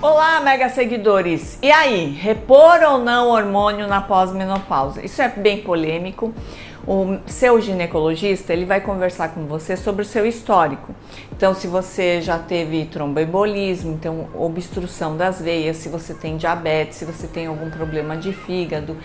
Olá, mega seguidores! E aí, repor ou não hormônio na pós-menopausa? Isso é bem polêmico. O seu ginecologista ele vai conversar com você sobre o seu histórico. Então, se você já teve tromboembolismo, então obstrução das veias, se você tem diabetes, se você tem algum problema de fígado,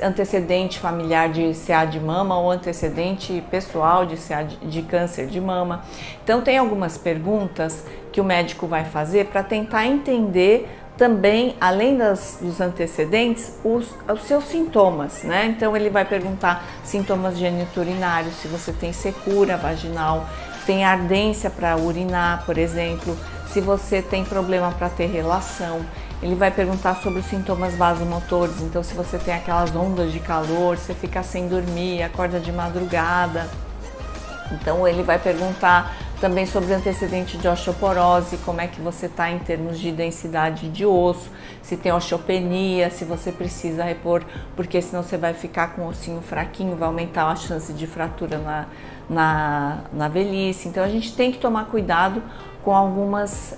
antecedente familiar de CA de mama ou antecedente pessoal de CA de câncer de mama. Então, tem algumas perguntas que o médico vai fazer para tentar entender também, além dos antecedentes, os seus sintomas, né? Então ele vai perguntar sintomas geniturinários, se você tem secura vaginal, tem ardência para urinar, por exemplo, se você tem problema para ter relação. Ele vai perguntar sobre os sintomas vasomotores, então se você tem aquelas ondas de calor, você fica sem dormir, acorda de madrugada. Então ele vai perguntar também sobre antecedente de osteoporose, como é que você está em termos de densidade de osso, se tem osteopenia, se você precisa repor, porque senão você vai ficar com o ossinho fraquinho, vai aumentar a chance de fratura na velhice. Então a gente tem que tomar cuidado com algumas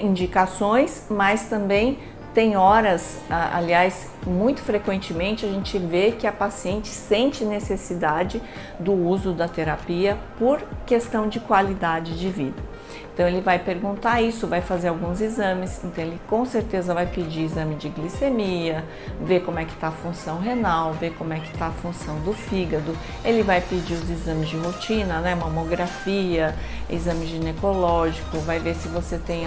indicações, mas também tem horas, aliás, muito frequentemente a gente vê que a paciente sente necessidade do uso da terapia por questão de qualidade de vida. Então ele vai perguntar isso, vai fazer alguns exames, então ele com certeza vai pedir exame de glicemia, ver como é que está a função renal, ver como é que está a função do fígado, ele vai pedir os exames de rotina, né, mamografia, exame ginecológico, vai ver se você tem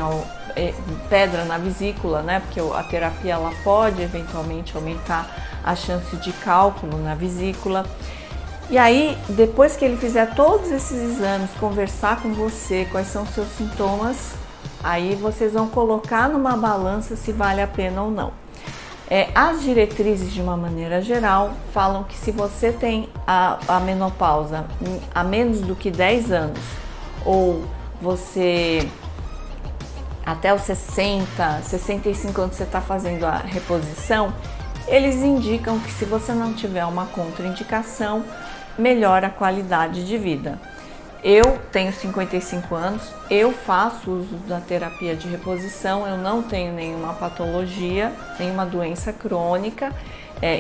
pedra na vesícula, né, porque a terapia ela pode eventualmente aumentar a chance de cálculo na vesícula. E aí, depois que ele fizer todos esses exames, conversar com você, quais são os seus sintomas, aí vocês vão colocar numa balança se vale a pena ou não. As diretrizes, de uma maneira geral, falam que se você tem a menopausa há menos do que 10 anos, ou você até os 60, 65 anos você está fazendo a reposição, eles indicam que se você não tiver uma contraindicação, melhora a qualidade de vida. Eu tenho 55 anos, eu faço uso da terapia de reposição, eu não tenho nenhuma patologia, nenhuma doença crônica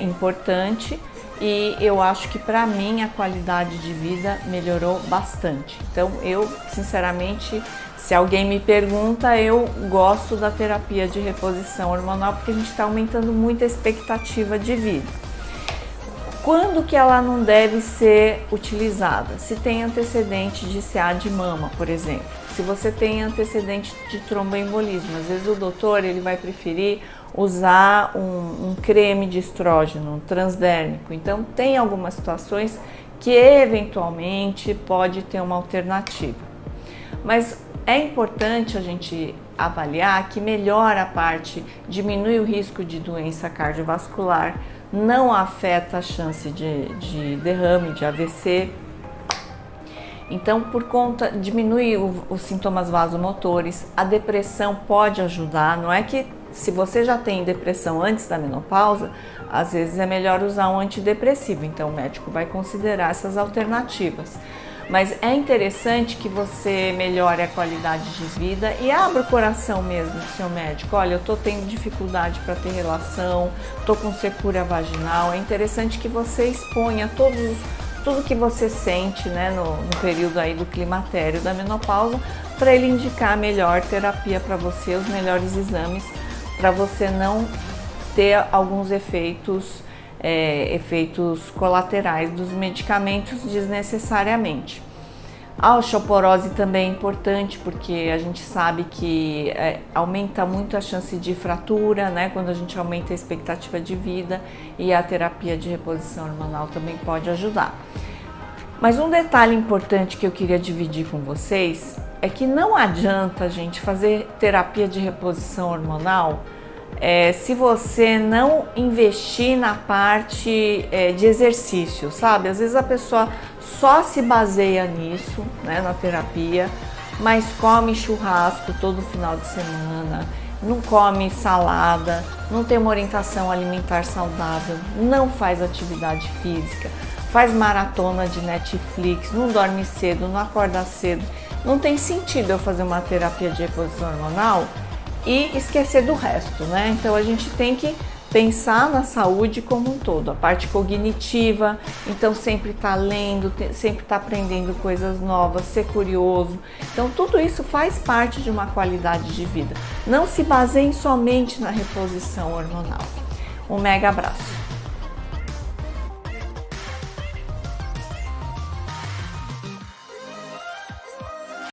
importante e eu acho que para mim a qualidade de vida melhorou bastante. Então eu, sinceramente, se alguém me pergunta, eu gosto da terapia de reposição hormonal porque a gente está aumentando muito a expectativa de vida. Quando que ela não deve ser utilizada? Se tem antecedente de CA de mama, por exemplo. Se você tem antecedente de tromboembolismo, às vezes o doutor ele vai preferir usar um creme de estrógeno, um transdérmico. Então tem algumas situações que eventualmente pode ter uma alternativa. Mas é importante a gente avaliar que melhora a parte, diminui o risco de doença cardiovascular, não afeta a chance de derrame, de AVC. Então, por conta, diminui os sintomas vasomotores, a depressão pode ajudar, não é que se você já tem depressão antes da menopausa, às vezes é melhor usar um antidepressivo, então o médico vai considerar essas alternativas. Mas é interessante que você melhore a qualidade de vida e abra o coração mesmo do seu médico. Olha, eu tô tendo dificuldade para ter relação, tô com secura vaginal. É interessante que você exponha tudo que você sente, né, no período aí do climatério, da menopausa, para ele indicar a melhor terapia para você, os melhores exames, para você não ter alguns efeitos colaterais dos medicamentos desnecessariamente. A osteoporose também é importante porque a gente sabe que aumenta muito a chance de fratura, né, quando a gente aumenta a expectativa de vida, e a terapia de reposição hormonal também pode ajudar. Mas um detalhe importante que eu queria dividir com vocês é que não adianta a gente fazer terapia de reposição hormonal se você não investir na parte de exercício, sabe? Às vezes a pessoa só se baseia nisso, né, na terapia, mas come churrasco todo final de semana, não come salada, não tem uma orientação alimentar saudável, não faz atividade física, faz maratona de Netflix, não dorme cedo, não acorda cedo. Não tem sentido eu fazer uma terapia de reposição hormonal e esquecer do resto, né? Então a gente tem que pensar na saúde como um todo, a parte cognitiva, então sempre tá lendo, sempre tá aprendendo coisas novas, ser curioso. Então tudo isso faz parte de uma qualidade de vida. Não se baseiem somente na reposição hormonal. Um mega abraço!